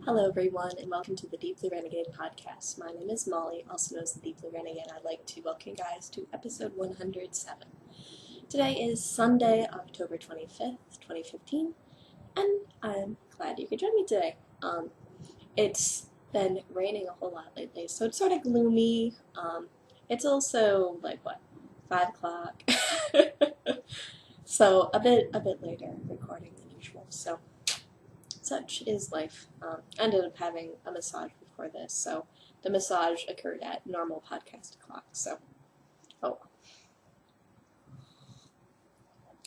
Hello everyone, and welcome to the Deep Blue Renegade podcast. My name is Molly, also known as the Deep Blue Renegade. I'd like to welcome you guys to episode 107. Today is Sunday, October 25th, 2015, and I'm glad you could join me today. It's been raining a whole lot lately, so it's sort of gloomy. It's also, 5 o'clock. So a bit later recording than usual, so such is life. I ended up having a massage before this, so the massage occurred at normal podcast o'clock, so oh.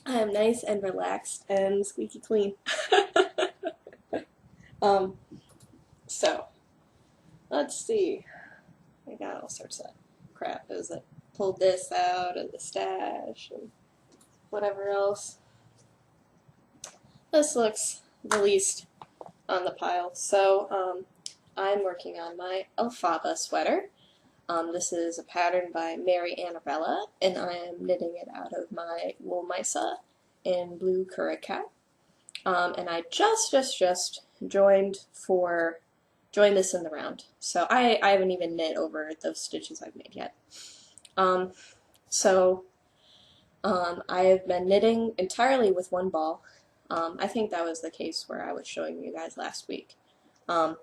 I am nice and relaxed and squeaky clean. So, let's see. I got all sorts of crap. As I pulled this out of the stash and whatever else. This looks the least on the pile. So, I'm working on my Alfaba sweater. This is a pattern by Mary Annabella, and I am knitting it out of my wool misa in blue curacat. And I just joined this in the round. So I haven't even knit over those stitches I've made yet. I have been knitting entirely with one ball. I think that was the case where I was showing you guys last week. And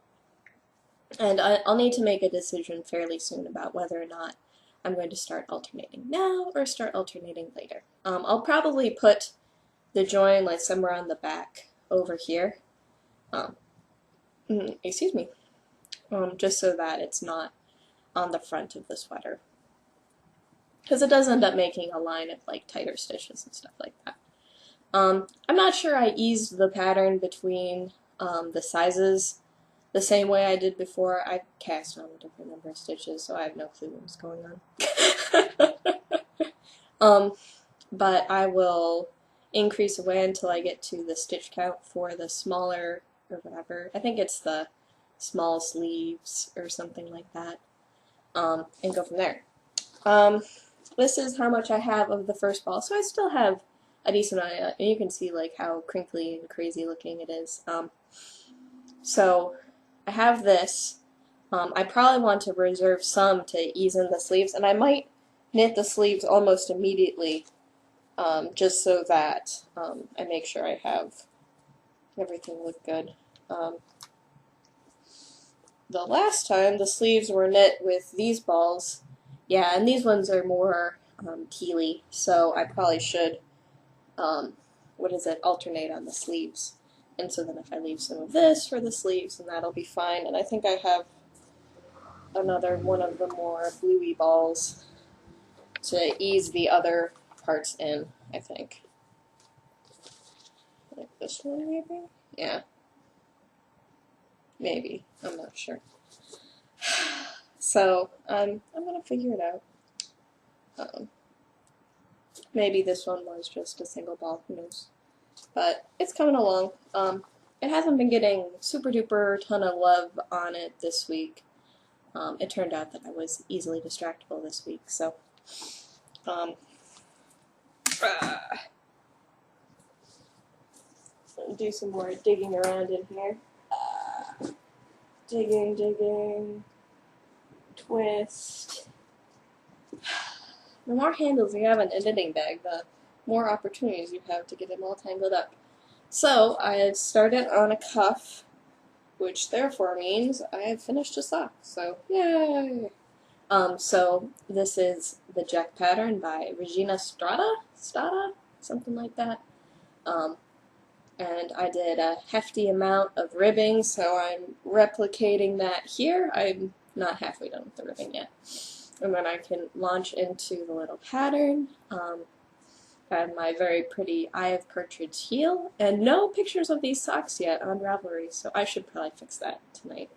I'll need to make a decision fairly soon about whether or not I'm going to start alternating now or start alternating later. I'll probably put the join somewhere on the back over here. Excuse me. Just so that it's not on the front of the sweater. Because it does end up making a line of tighter stitches and stuff like that. I'm not sure I eased the pattern between the sizes the same way I did before. I cast on a different number of stitches, so I have no clue what's going on. But I will increase away until I get to the stitch count for the smaller, or whatever. I think it's the small sleeves or something like that. And go from there. This is how much I have of the first ball, so I still have a decent amount, and you can see how crinkly and crazy looking it is. So I have this. I probably want to reserve some to ease in the sleeves, and I might knit the sleeves almost immediately, just so that I make sure I have everything look good. The last time the sleeves were knit with these balls, yeah, and these ones are more tealy, so I probably should alternate on the sleeves. And so then if I leave some of this for the sleeves, then that'll be fine. And I think I have another one of the more bluey balls to ease the other parts in, I think. Like this one, maybe? Yeah. Maybe. I'm not sure. So, I'm gonna figure it out. Maybe this one was just a single ball, who knows. But it's coming along. It hasn't been getting super duper ton of love on it this week. It turned out that I was easily distractible this week, so do some more digging around in here. Digging, twist. The more handles you have in a knitting bag, the more opportunities you have to get them all tangled up. So, I have started on a cuff, which therefore means I have finished a sock, so yay! So this is the Jack pattern by Regina Strada, something like that. And I did a hefty amount of ribbing, so I'm replicating that here. I'm not halfway done with the ribbing yet. And then I can launch into the little pattern. I have my very pretty Eye of Partridge heel, and no pictures of these socks yet on Ravelry, so I should probably fix that tonight.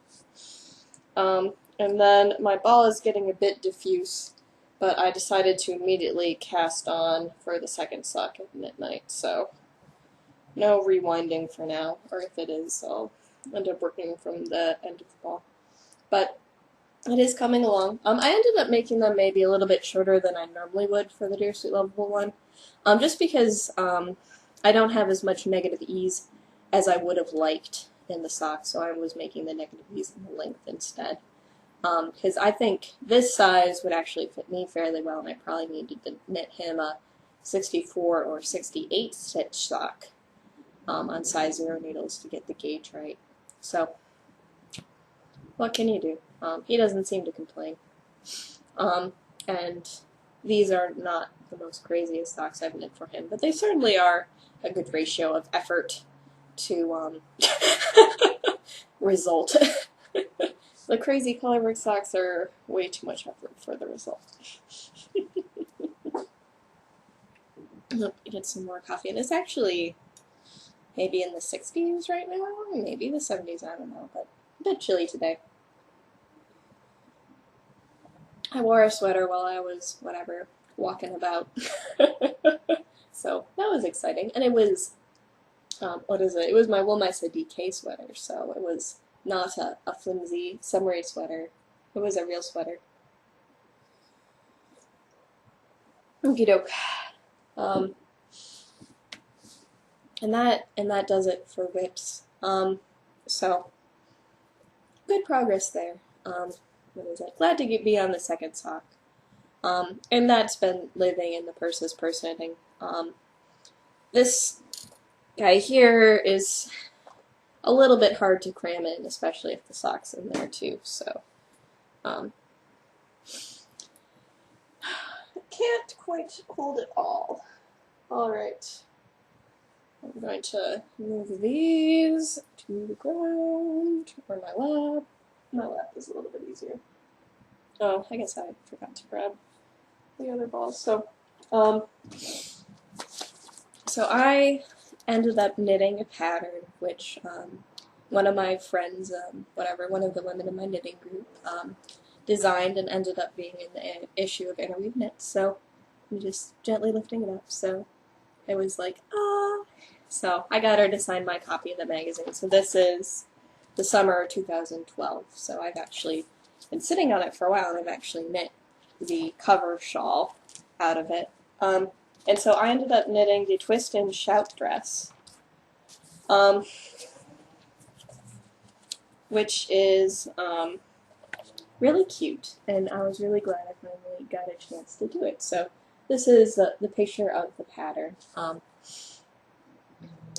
And then my ball is getting a bit diffuse, but I decided to immediately cast on for the second sock at midnight, so no rewinding for now, or if it is, I'll end up working from the end of the ball. But it is coming along. I ended up making them maybe a little bit shorter than I normally would for the Dear Sweet Lovable one, just because I don't have as much negative ease as I would have liked in the sock, so I was making the negative using the length instead. Because I think this size would actually fit me fairly well, and I probably needed to knit him a 64 or 68 stitch sock on size 0 needles to get the gauge right. So, what can you do? He doesn't seem to complain. And these are not the most craziest socks I've knit for him, but they certainly are a good ratio of effort to result. The crazy colorwork socks are way too much effort for the result. Get some more coffee, and it's actually maybe in the 60s right now, maybe the 70s, I don't know, but a bit chilly today. I wore a sweater while I was, whatever, walking about. So that was exciting, and it was, what is it? It was my Woolmeister DK sweater, so it was not a flimsy summery sweater. It was a real sweater. Okie doke. And that does it for whips. So good progress there. What is it? Glad to be on the second sock. And that's been living in the purses purse knitting. This guy here is a little bit hard to cram in, especially if the sock's in there too. So I can't quite hold it all. All right. I'm going to move these to the ground, or my lap. My lap is a little bit easier. Oh, I guess I forgot to grab the other balls. So I ended up knitting a pattern, which one of my friends, one of the women in my knitting group, designed and ended up being in the issue of Interweave Knits. So I'm just gently lifting it up. So it was like, ah. So I got her to sign my copy of the magazine. So this is the summer of 2012. So I've actually been sitting on it for a while, and I've actually knit the cover shawl out of it. And so I ended up knitting the Twist and Shout dress, which is really cute, and I was really glad I finally got a chance to do it. So this is the picture of the pattern.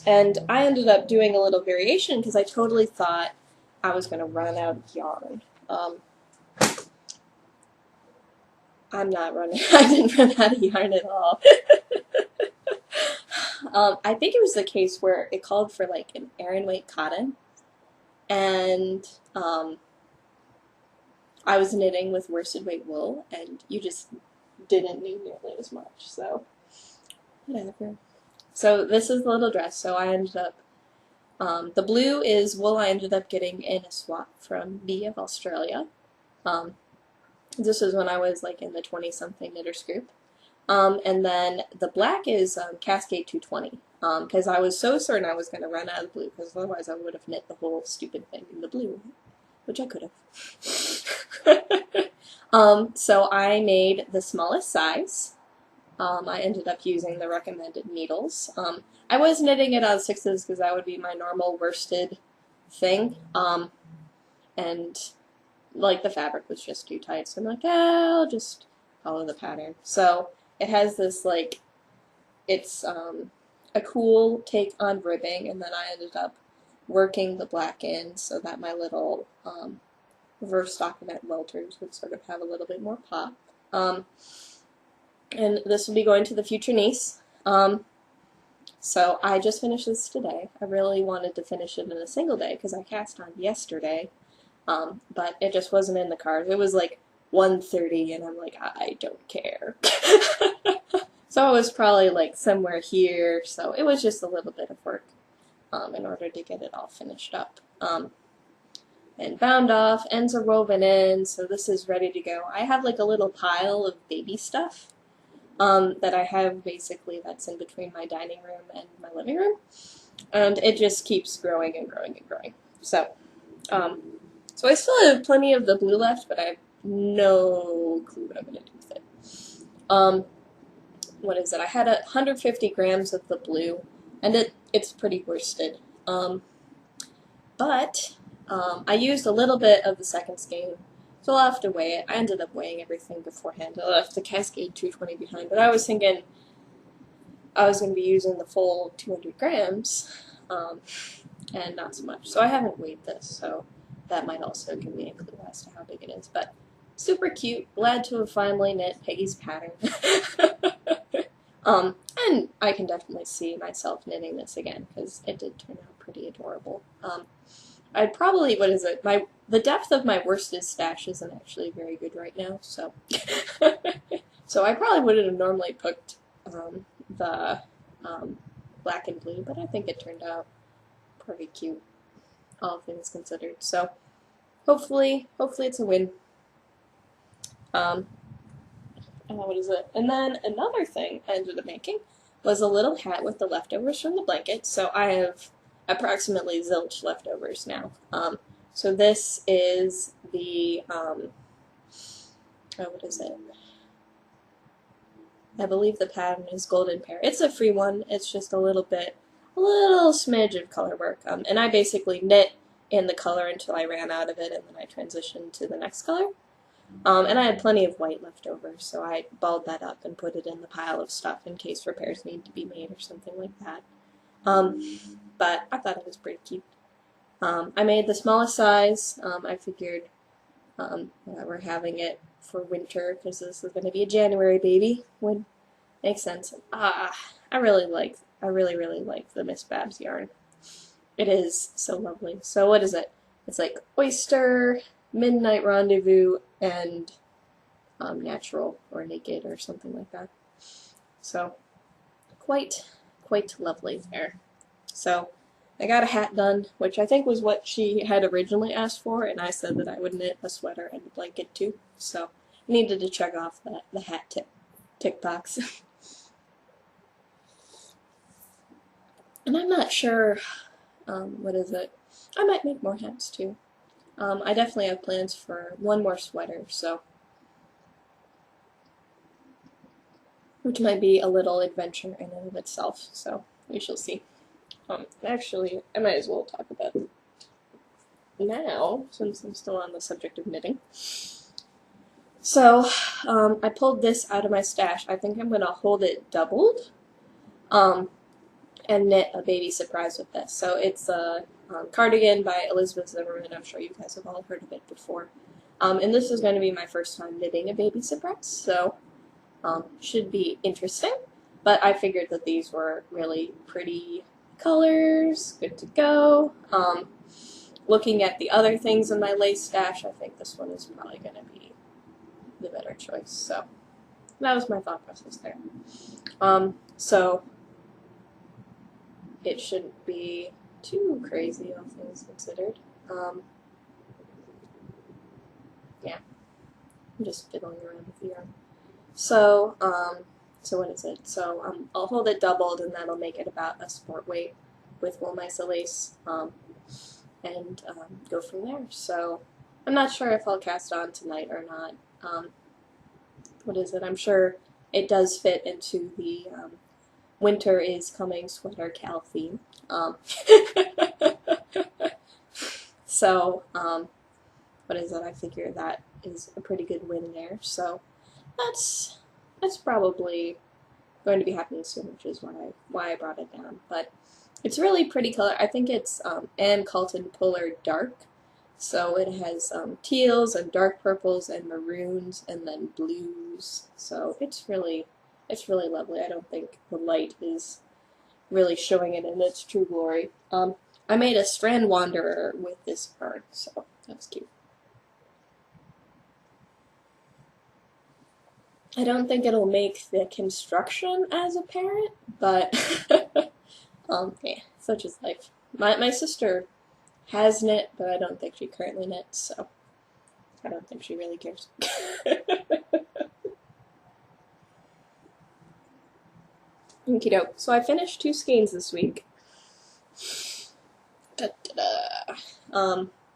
And I ended up doing a little variation because I totally thought I was going to run out of yarn. I'm not running. I didn't run out of yarn at all. I think it was the case where it called for like an Aran weight cotton, and I was knitting with worsted weight wool, and you just didn't need nearly as much. So whatever. So this is the little dress. So I ended up, the blue is wool I ended up getting in a swap from Bee of Australia. This is when I was like in the 20-something knitters group. And then the black is Cascade 220, because I was so certain I was going to run out of blue, because otherwise I would have knit the whole stupid thing in the blue, which I could have. So I made the smallest size. I ended up using the recommended needles. I was knitting it on 6s because that would be my normal worsted thing, and like the fabric was just too tight, so I'm like, I'll just follow the pattern. So it has this like, it's a cool take on ribbing, and then I ended up working the black in so that my little reverse stockinette welters would sort of have a little bit more pop. And this will be going to the future niece. So I just finished this today. I really wanted to finish it in a single day because I cast on yesterday, but it just wasn't in the cards. It was like 1:30, and I'm like, I don't care. So I was probably like somewhere here, so it was just a little bit of work in order to get it all finished up. And bound off, ends are woven in, so this is ready to go. I have like a little pile of baby stuff that I have basically that's in between my dining room and my living room, and it just keeps growing and growing and growing. So, so I still have plenty of the blue left, but I have no clue what I'm going to do with it. What is it? I had 150 grams of the blue, and it's pretty worsted. But I used a little bit of the second skein, so I'll have to weigh it. I ended up weighing everything beforehand. I left the Cascade 220 behind, but I was thinking I was going to be using the full 200 grams, and not so much. So I haven't weighed this, so that might also give me a clue as to how big it is. But super cute. Glad to have finally knit Peggy's pattern. And I can definitely see myself knitting this again, because it did turn out pretty adorable. I'd probably, the depth of my worsted stash isn't actually very good right now, so so I probably wouldn't have normally picked the black and blue, but I think it turned out pretty cute, all things considered. So hopefully it's a win. What is it? And then another thing I ended up making was a little hat with the leftovers from the blanket. So I have approximately zilch leftovers now. So this is the, what is it? I believe the pattern is Golden Pear. It's a free one. It's just a little smidge of color work. And I basically knit in the color until I ran out of it, and then I transitioned to the next color. And I had plenty of white left over, so I balled that up and put it in the pile of stuff in case repairs need to be made or something like that. But I thought it was pretty cute. I made the smallest size. I figured we're having it for winter because this is going to be a January baby. Would make sense. I really like the Miss Babs yarn. It is so lovely. So what is it? It's like oyster, midnight rendezvous, and natural or naked or something like that. So quite lovely there. So I got a hat done, which I think was what she had originally asked for, and I said that I would knit a sweater and a blanket too. So I needed to check off the hat tick box. And I'm not sure, what is it? I might make more hats too. I definitely have plans for one more sweater, so which might be a little adventure in and of itself, so we shall see. Actually, I might as well talk about it now, since I'm still on the subject of knitting. So, I pulled this out of my stash. I think I'm going to hold it doubled, and knit a baby surprise with this. So it's a cardigan by Elizabeth Zimmerman. I'm sure you guys have all heard of it before. And this is going to be my first time knitting a baby surprise, so should be interesting. But I figured that these were really pretty colors, good to go. Looking at the other things in my lace stash, I think this one is probably going to be the better choice. So that was my thought process there. So it shouldn't be too crazy, all things considered. Yeah, I'm just fiddling around with the yarn. So, so what is it? So I'll hold it doubled, and that'll make it about a sport weight with wool mice lace, and go from there. So I'm not sure if I'll cast on tonight or not. What is it? I'm sure it does fit into the winter is coming sweater cal theme. So, what is it? I figure that is a pretty good win there. So that's probably going to be happening soon, which is why I brought it down. But it's really pretty color. I think it's Ann Colton Puller Dark. So it has teals and dark purples and maroons and then blues. So it's really lovely. I don't think the light is really showing it in its true glory. I made a strand wanderer with this yarn, so that's cute. I don't think it'll make the construction as apparent, but yeah, such is life. My sister has knit, but I don't think she currently knits, so I don't think she really cares. Okie doke. So I finished 2 skeins this week.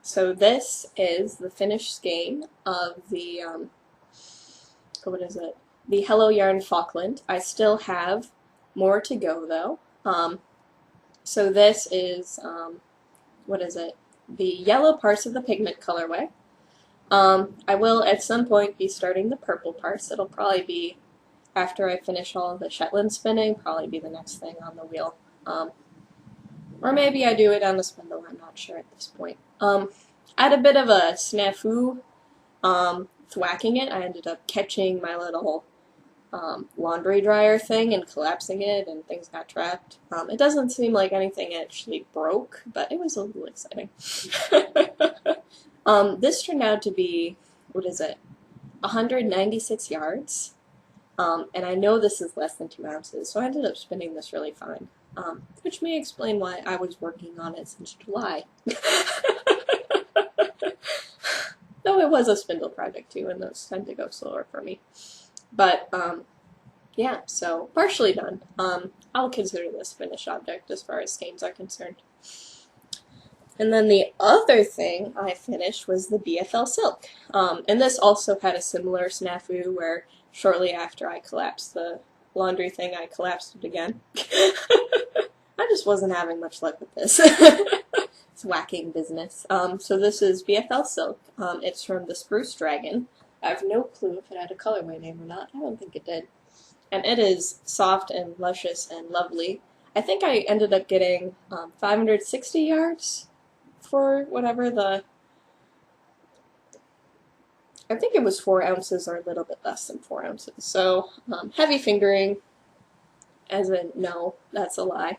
So this is the finished skein of the, what is it? The Hello Yarn Falkland. I still have more to go though. So this is, what is it? the yellow parts of the pigment colorway. I will at some point be starting the purple parts. It'll probably be after I finish all of the Shetland spinning, probably be the next thing on the wheel. Or maybe I do it on the spindle, I'm not sure at this point. I had a bit of a snafu thwacking it. I ended up catching my little laundry dryer thing and collapsing it, and things got trapped. It doesn't seem like anything actually broke, but it was a little exciting. This turned out to be, what is it, 196 yards. And I know this is less than 2 ounces, so I ended up spinning this really fine. Which may explain why I was working on it since July. Though it was a spindle project too, and those tend to go slower for me. But, yeah, so partially done. I'll consider this finished object as far as skeins are concerned. And then the other thing I finished was the BFL silk. And this also had a similar snafu where shortly after I collapsed the laundry thing, I collapsed it again. I just wasn't having much luck with this. It's whacking business. So this is BFL silk. It's from the Spruce Dragon. I have no clue if it had a colorway name or not. I don't think it did. And it is soft and luscious and lovely. I think I ended up getting 560 yards for whatever the... I think it was 4 ounces or a little bit less than 4 ounces. So, heavy fingering, as in, no, that's a lie.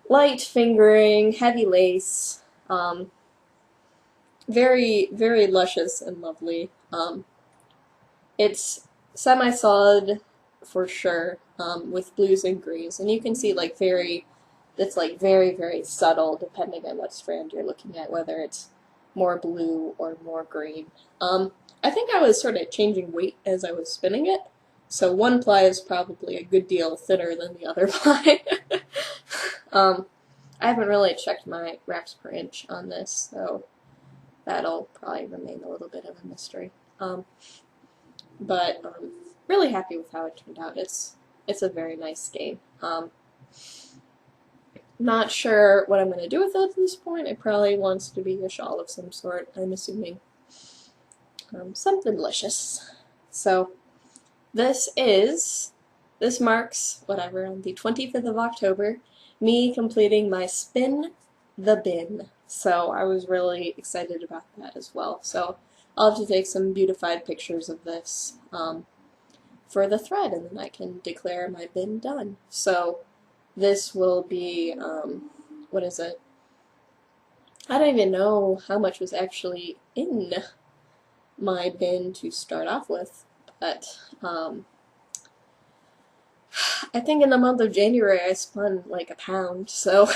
Light fingering, heavy lace, very, very luscious and lovely. It's semi-solid for sure, with blues and greens, and you can see like it's like very, very subtle depending on what strand you're looking at, whether it's more blue or more green. I think I was sort of changing weight as I was spinning it, so one ply is probably a good deal thinner than the other ply. I haven't really checked my wraps per inch on this, so that'll probably remain a little bit of a mystery. But really happy with how it turned out. It's a very nice skein. Not sure what I'm going to do with it at this point. It probably wants to be a shawl of some sort, I'm assuming. Something delicious. So, this marks, whatever, on the 25th of October, me completing my Spin the Bin. So, I was really excited about that as well. So, I'll have to take some beautified pictures of this for the thread, and then I can declare my bin done. So, this will be, what is it? I don't even know how much was actually in my bin to start off with, but I think in the month of January I spun like a pound, so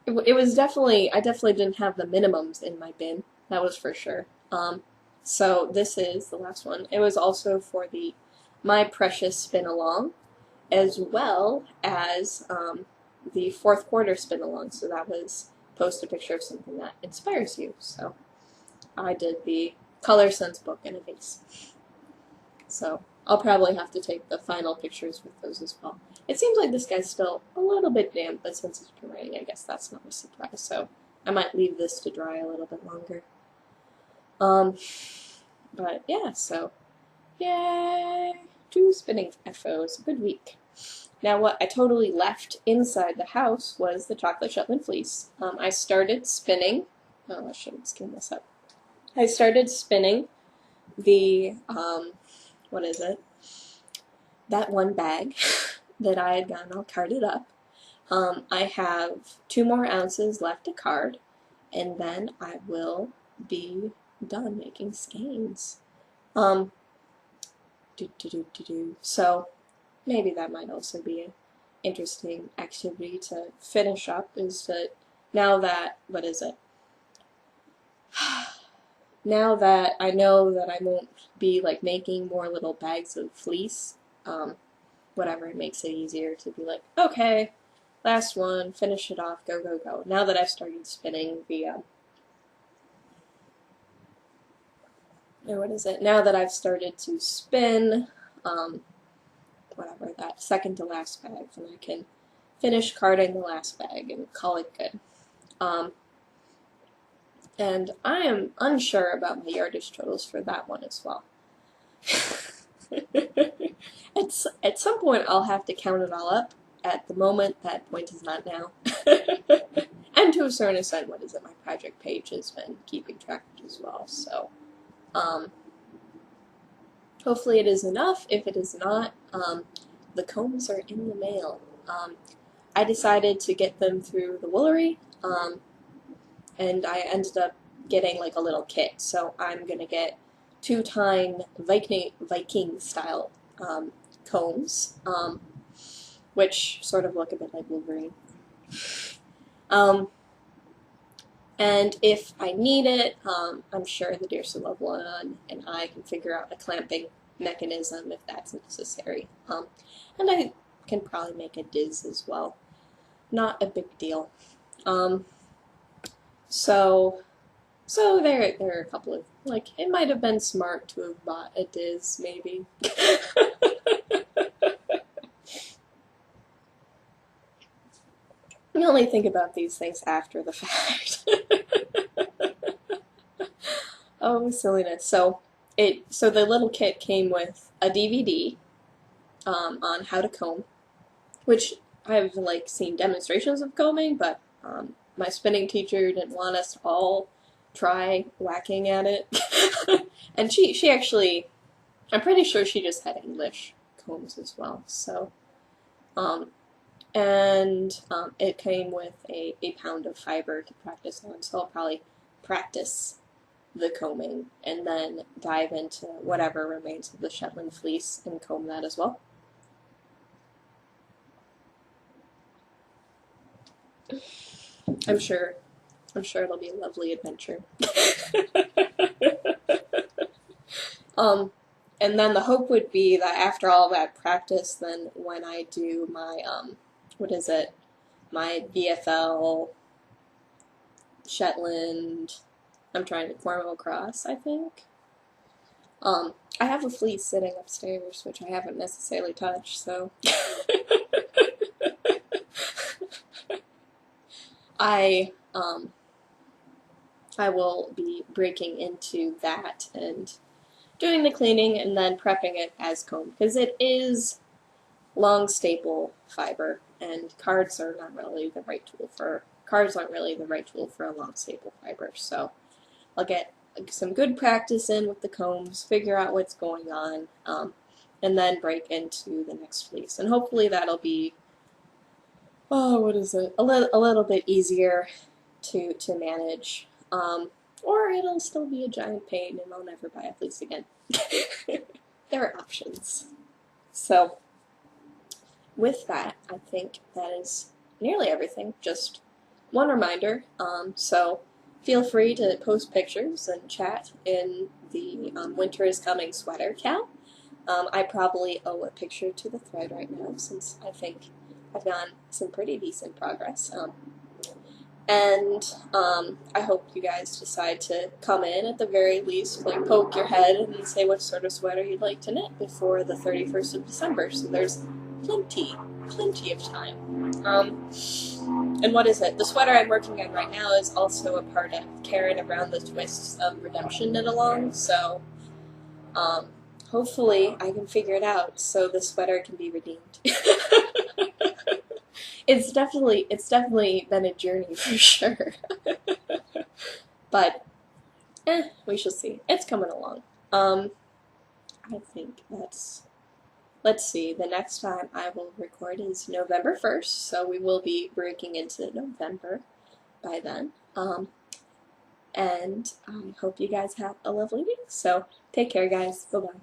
it was definitely, I definitely didn't have the minimums in my bin, that was for sure. So this is the last one. It was also for the My Precious Spin Along, as well as the 4th quarter spin along, so that was post a picture of something that inspires you. So I did the Color Sense book in a vase. So I'll probably have to take the final pictures with those as well. It seems like this guy's still a little bit damp, but since it's been raining, I guess that's not a surprise. So I might leave this to dry a little bit longer. But yeah, so yay! 2 spinning FOs. Good week. Now what I totally left inside the house was the chocolate Shetland fleece. I started spinning, oh I shouldn't skin this up. I started spinning the, what is it? That one bag that I had gotten all carded up. I have 2 more ounces left to card, and then I will be done making skeins. So maybe that might also be an interesting activity to finish up, is to, now that, what is it? Now that I know that I won't be like making more little bags of fleece, whatever, it makes it easier to be like, okay, last one, finish it off, go, go, go. Now that I've started spinning the, what is it? Now that I've started to spin, whatever, that second to last bag, then I can finish carding the last bag and call it good. Um, and I am unsure about my yardage totals for that one as well. At some point, I'll have to count it all up. At the moment, that point is not now. And to a certain extent, what is it? My project page has been keeping track as well. So, hopefully it is enough. If it is not, the combs are in the mail. I decided to get them through the Woolery, and I ended up getting like a little kit. So I'm gonna get 2-tine Viking style combs, which sort of look a bit like Wolverine. And if I need it, I'm sure the Dearson Love one and I can figure out a clamping mechanism if that's necessary. And I can probably make a diz as well. Not a big deal. So there are a couple of, like, it might have been smart to have bought a diz, maybe. You only think about these things after the fact. Oh, silliness. So the little kit came with a DVD on how to comb, which I've like seen demonstrations of combing, but my spinning teacher didn't want us to all try whacking at it. And she actually, I'm pretty sure she just had English combs as well. So, it came with a pound of fiber to practice on, so I'll probably practice the combing and then dive into whatever remains of the Shetland fleece and comb that as well. I'm sure it'll be a lovely adventure. And then the hope would be that after all that practice, then when I do my my BFL Shetland, I'm trying to Cornwall Cross, I think. I have a fleece sitting upstairs, which I haven't necessarily touched, so I will be breaking into that and doing the cleaning and then prepping it as comb, because it is long staple fiber, and cards aren't really the right tool for a long staple fiber. So I'll get some good practice in with the combs, figure out what's going on, and then break into the next fleece. And hopefully that'll be, a little bit easier to manage. Or it'll still be a giant pain and I'll never buy a fleece again. There are options. So, with that, I think that is nearly everything. Just one reminder, so feel free to post pictures and chat in the Winter is Coming sweater cal. I probably owe a picture to the thread right now, since I think I've done some pretty decent progress. I hope you guys decide to come in at the very least, like poke your head and say what sort of sweater you'd like to knit before the 31st of December, so there's plenty of time. And what is it? The sweater I'm working on right now is also a part of Karen Around the Twists of Redemption Knit Along, so hopefully I can figure it out so the sweater can be redeemed. It's definitely been a journey for sure. But, we shall see. It's coming along. I think let's see, the next time I will record is November 1st, so we will be breaking into November by then. And I hope you guys have a lovely week, so take care guys, bye-bye.